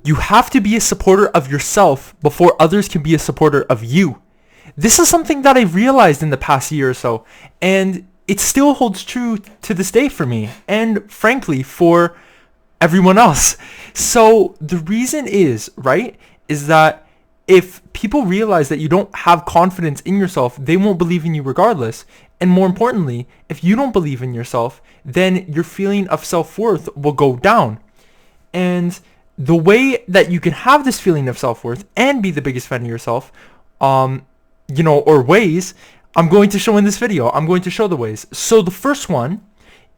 You have to be a supporter of yourself before others can be a supporter of you. This is something that I've realized in the past year or so, and it still holds true to this day for me, and frankly, for everyone else. So the reason is, right, is that if people realize that you don't have confidence in yourself, they won't believe in you regardless. And more importantly, if you don't believe in yourself, then your feeling of self-worth will go down. And the way that you can have this feeling of self-worth and be the biggest fan of yourself, or ways, I'm going to show in this video. I'm going to show the ways. So the first one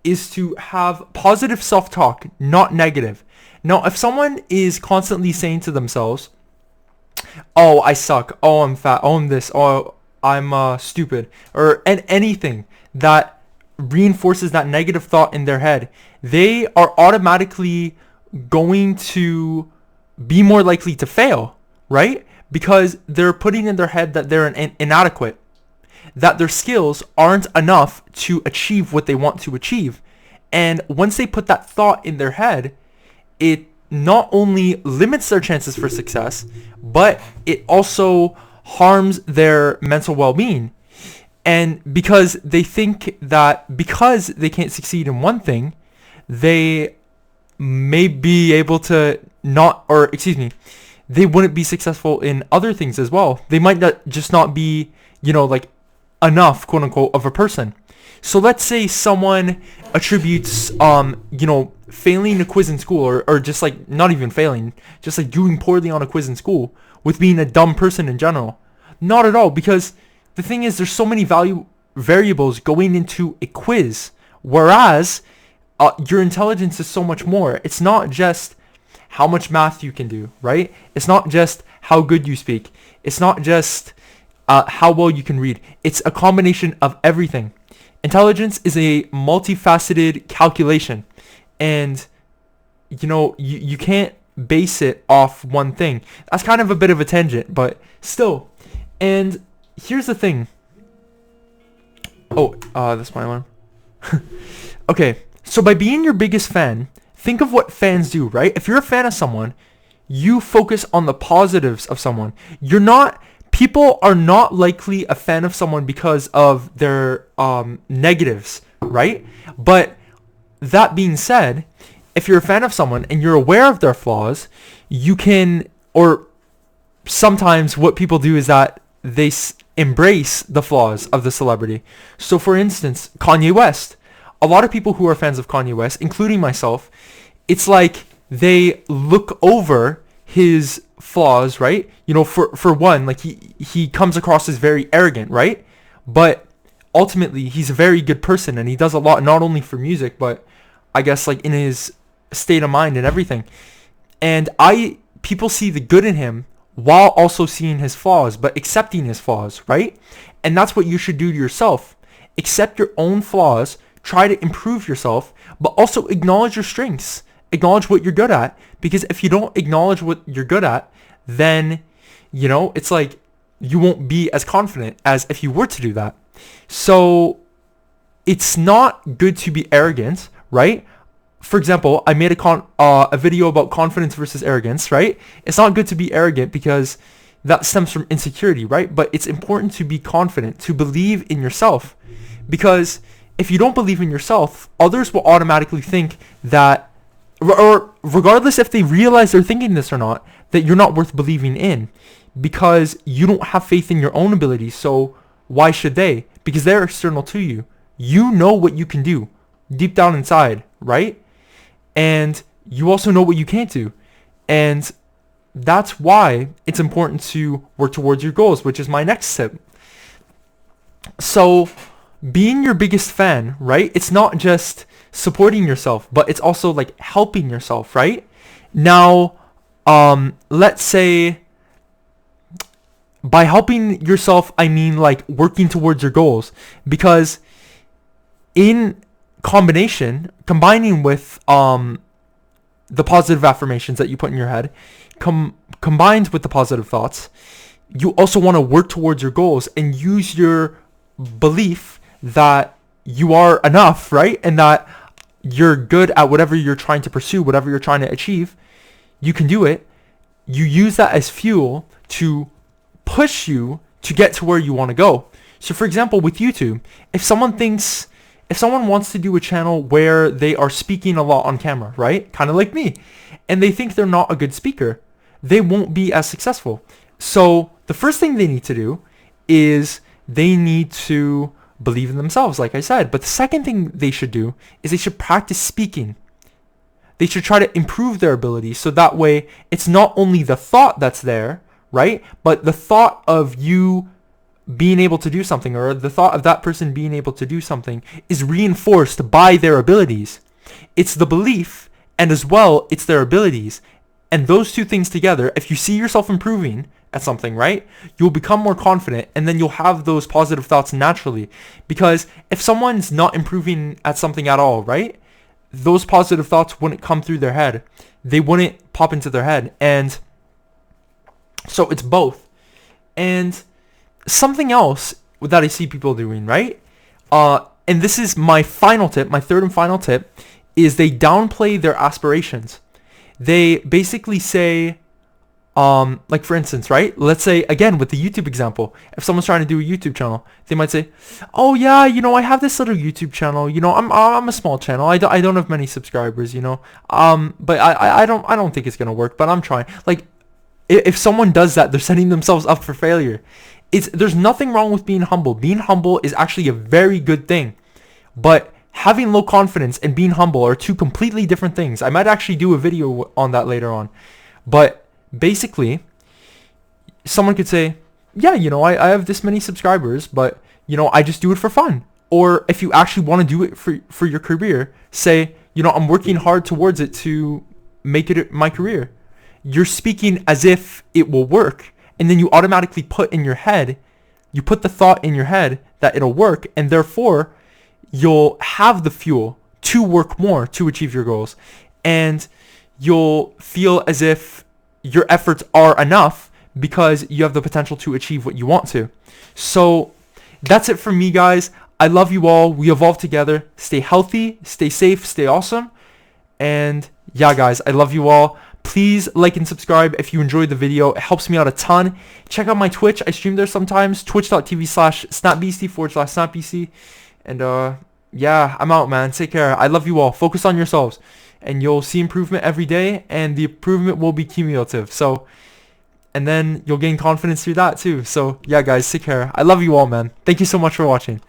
is to have positive self-talk, not negative. Now, if someone is constantly saying to themselves, oh, I suck, oh, I'm fat, oh, I'm this, oh, I'm stupid, or anything that reinforces that negative thought in their head, they are automatically going to be more likely to fail, right? Because they're putting in their head that they're inadequate, that their skills aren't enough to achieve what they want to achieve. And once they put that thought in their head, it not only limits their chances for success, but it also harms their mental well-being. And because they think that because they can't succeed in one thing, they may be able to they wouldn't be successful in other things as well. They might not be, enough, quote unquote, of a person. So let's say someone attributes, failing a quiz in school, or just like not even failing, just like doing poorly on a quiz in school with being a dumb person in general. Not at all, because the thing is, there's so many variables going into a quiz, whereas your intelligence is so much more. It's not just how much math you can do, right? It's not just how good you speak. It's not just how well you can read. It's a combination of everything. Intelligence is a multifaceted calculation, and you can't base it off one thing. That's kind of a bit of a tangent, but still. And here's the thing. That's my alarm. Okay, so by being your biggest fan, think of what fans do, right? If you're a fan of someone, you focus on the positives of someone. People are not likely a fan of someone because of their negatives, right? But that being said, if you're a fan of someone and you're aware of their flaws, you can, or sometimes what people do is that they embrace the flaws of the celebrity. So for instance, Kanye West. A lot of people who are fans of Kanye West, including myself, it's like they look over his flaws, right? For one, like he comes across as very arrogant, right? But ultimately, he's a very good person, and he does a lot, not only for music, but I guess like in his state of mind and everything. And people see the good in him while also seeing his flaws, but accepting his flaws, right? And that's what you should do to yourself. Accept your own flaws, try to improve yourself, but also acknowledge your strengths. Acknowledge what you're good at, because if you don't acknowledge what you're good at, then, it's like you won't be as confident as if you were to do that. So it's not good to be arrogant, right? For example, I made a video about confidence versus arrogance, right? It's not good to be arrogant because that stems from insecurity, right? But it's important to be confident, to believe in yourself, because if you don't believe in yourself, others will automatically think that, or regardless if they realize they're thinking this or not, that you're not worth believing in, because you don't have faith in your own abilities. So why should they? Because they're external to you. You know what you can do deep down inside, right? And you also know what you can't do. And that's why it's important to work towards your goals, which is my next tip. So being your biggest fan, right? It's not just supporting yourself, but it's also like helping yourself, right? Now, let's say by helping yourself, I mean like working towards your goals, because in combining with the positive affirmations that you put in your head, combined with the positive thoughts, you also want to work towards your goals and use your belief that you are enough, right? And that you're good at whatever you're trying to pursue, whatever you're trying to achieve. You can do it. you use that as fuel to push you to get to where you want to go. So for example, with YouTube, if someone wants to do a channel where they are speaking a lot on camera, right? Kind of like me, and they think they're not a good speaker, they won't be as successful. So the first thing they need to do is they need to believe in themselves, like I said. But the second thing they should do is they should practice speaking. They should try to improve their ability, so that way it's not only the thought that's there, right? But the thought of you being able to do something, or the thought of that person being able to do something, is reinforced by their abilities. It's the belief, and as well, it's their abilities. And those two things together, if you see yourself improving at something, right, you'll become more confident, and then you'll have those positive thoughts naturally. Because if someone's not improving at something at all, right, those positive thoughts wouldn't come through their head. They wouldn't pop into their head. And so it's both. And something else that I see people doing, right? And this is my final tip, my third and final tip, is they downplay their aspirations. They basically say, like for instance, right? Let's say, again, with the YouTube example, if someone's trying to do a YouTube channel, they might say, oh yeah, I have this little YouTube channel, I'm a small channel. I don't have many subscribers, but I don't think it's going to work, but I'm trying. Like, if someone does that, they're setting themselves up for failure. There's nothing wrong with being humble. Being humble is actually a very good thing. But having low confidence and being humble are two completely different things. I might actually do a video on that later on. But basically, someone could say, yeah, I have this many subscribers, but, I just do it for fun. Or if you actually want to do it for your career, say, I'm working hard towards it to make it my career. You're speaking as if it will work. And then you automatically put the thought in your head that it'll work, and therefore you'll have the fuel to work more to achieve your goals. And you'll feel as if your efforts are enough because you have the potential to achieve what you want to. So that's it for me, guys. I love you all. We evolve together. Stay healthy, stay safe, stay awesome. And yeah, guys, I love you all. Please like and subscribe if you enjoyed the video. It helps me out a ton. Check out my Twitch. I stream there sometimes. Twitch.tv/SnapBeastie/SnapBeastie. And yeah, I'm out, man. Take care. I love you all. Focus on yourselves. And you'll see improvement every day. And the improvement will be cumulative. And then you'll gain confidence through that too. So yeah, guys, take care. I love you all, man. Thank you so much for watching.